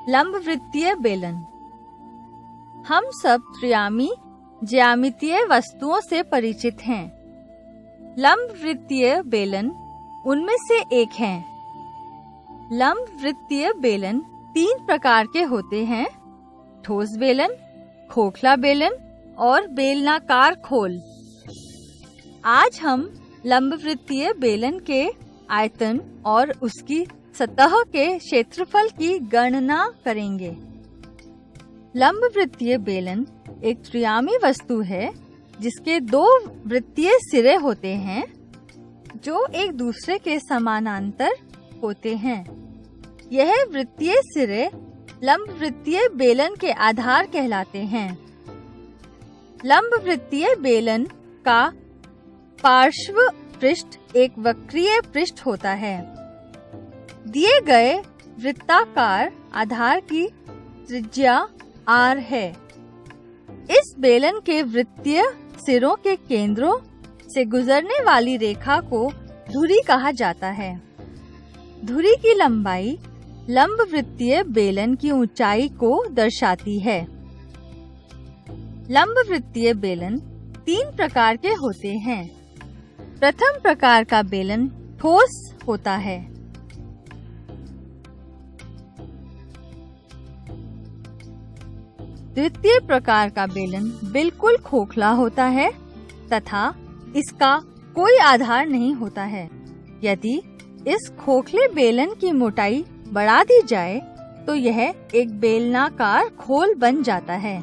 लंबवृत्तीय बेलन। हम सब त्रियामी ज्यामितीय वस्तुओं से परिचित हैं। लंबवृत्तीय बेलन उनमें से एक है। लंबवृत्तीय बेलन 3 प्रकार के होते हैं: ठोस बेलन, खोखला बेलन और बेलनाकार खोल। आज हम लंबवृत्तीय बेलन के आयतन और उसकी सतह के क्षेत्रफल की गणना करेंगे। लंबवृत्तीय बेलन एक त्रियामी वस्तु है जिसके 2 वृत्तीय सिरे होते हैं जो एक दूसरे के समानांतर होते हैं। यह वृत्तीय सिरे लंबवृत्तीय बेलन के आधार कहलाते हैं। लंबवृत्तीय बेलन का पार्श्व पृष्ठ एक वक्रीय पृष्ठ होता है। दिए गए वृत्ताकार आधार की त्रिज्या r है। इस बेलन के वृत्तीय सिरों के केंद्रों से गुजरने वाली रेखा को धुरी कहा जाता है। धुरी की लंबाई लंबवृत्तीय बेलन की ऊंचाई को दर्शाती है। लंबवृत्तीय बेलन 3 प्रकार के होते हैं। प्रथम प्रकार का बेलन ठोस होता है। द्वितीय प्रकार का बेलन बिल्कुल खोखला होता है तथा इसका कोई आधार नहीं होता है। यदि इस खोखले बेलन की मोटाई बढ़ा दी जाए तो यह एक बेलनाकार खोल बन जाता है।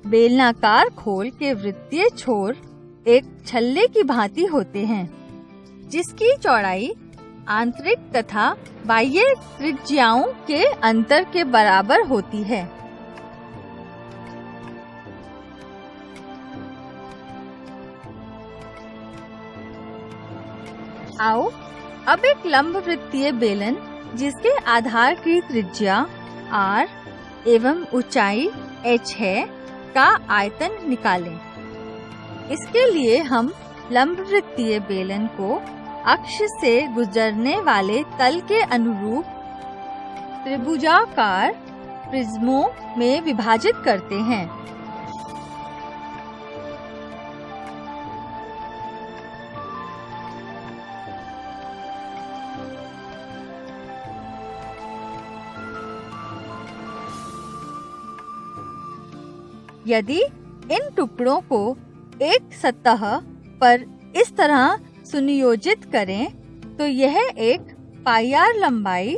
बेलनाकार खोल के वृत्तीय छोर एक छल्ले की भांति होते हैं जिसकी चौड़ाई आंतरिक तथा बाह्य त्रिज्याओं के अंतर के बराबर होती है। आओ अब एक लंबवृत्तीय बेलन जिसके आधार की त्रिज्या r एवं ऊंचाई h है का आयतन निकालें। इसके लिए हम लंबवृत्तीय बेलन को अक्ष से गुजरने वाले तल के अनुरूप त्रिभुजाकार प्रिज्मों में विभाजित करते हैं। यदि इन टुकड़ों को एक सतह पर इस तरह सुनियोजित करें तो यह एक πr लंबाई,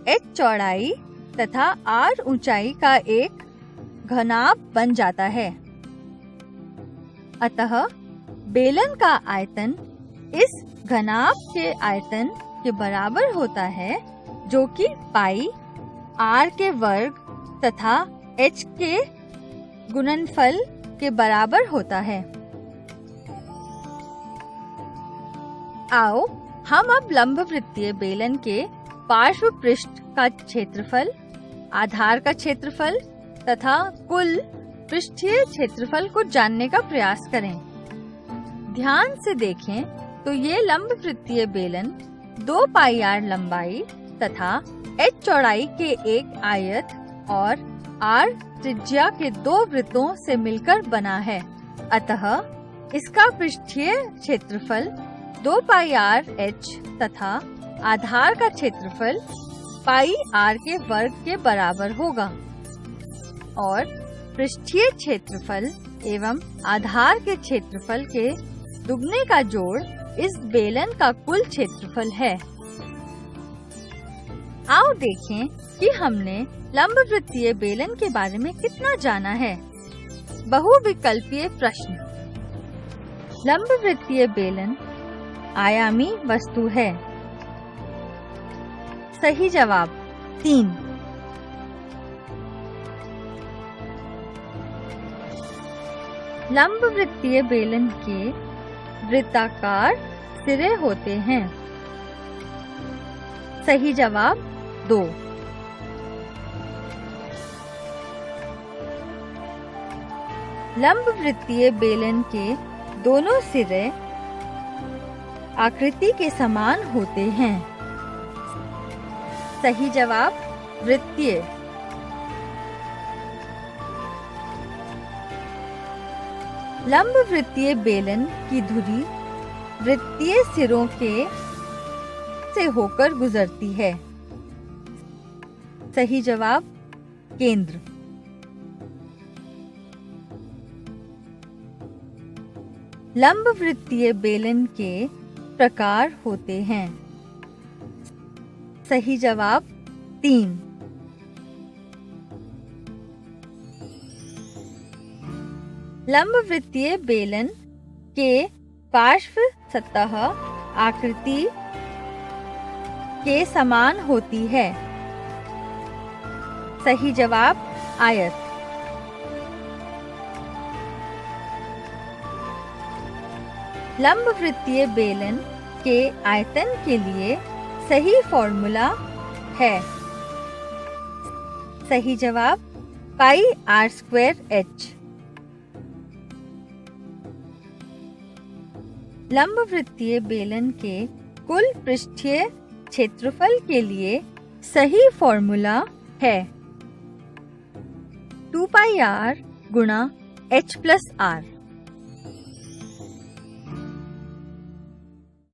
h चौड़ाई तथा r ऊंचाई का एक घनाभ बन जाता है। अतः बेलन का आयतन इस घनाभ के आयतन के बराबर होता है जो कि पाई r के वर्ग तथा h के गुणनफल के बराबर होता है। आओ हम अब लंबवृत्तीय बेलन के पार्श्व पृष्ठ का क्षेत्रफल, आधार का क्षेत्रफल तथा कुल पृष्ठीय क्षेत्रफल को जानने का प्रयास करें। ध्यान से देखें तो ये लंबवृत्तीय बेलन 2 πr लंबाई तथा h चौड़ाई के एक आयत और r त्रिज्या के 2 वृत्तों से मिलकर बना है। अतः इसका पृष्ठीय क्षेत्रफल 2 πr h तथा आधार का क्षेत्रफल पाई r के वर्ग के बराबर होगा और पृष्ठीय क्षेत्रफल एवं आधार के क्षेत्रफल के दुगने का जोड़ इस बेलन का कुल क्षेत्रफल है। आओ देखें कि हमने लंबवृत्तीय बेलन के बारे में कितना जाना है। बहुविकल्पीय प्रश्न। लंबवृत्तीय बेलन आयामी वस्तु है। सही जवाब 3। लंबवृत्तीय बेलन के वृत्ताकार सिरे होते हैं। सही जवाब 2। लंबवृत्तीय बेलन के दोनों सिरे आकृति के समान होते हैं। सही जवाब वृत्तीय। लंबवृत्तीय बेलन की धुरी वृत्तीय सिरों के से होकर गुजरती है। सही जवाब केंद्र। लंबवृत्तीय बेलन के प्रकार होते हैं। सही जवाब 3। लंबवृत्तीय बेलन के पार्श्व सतह आकृति के समान होती है। सही जवाब आयत। लंबवृत्तीय बेलन के आयतन के लिए सही फॉर्मूला है। सही जवाब पाई r²h। लंबवृत्तीय बेलन के कुल पृष्ठीय क्षेत्रफल के लिए सही फॉर्मूला है 2πr गुणा h+r।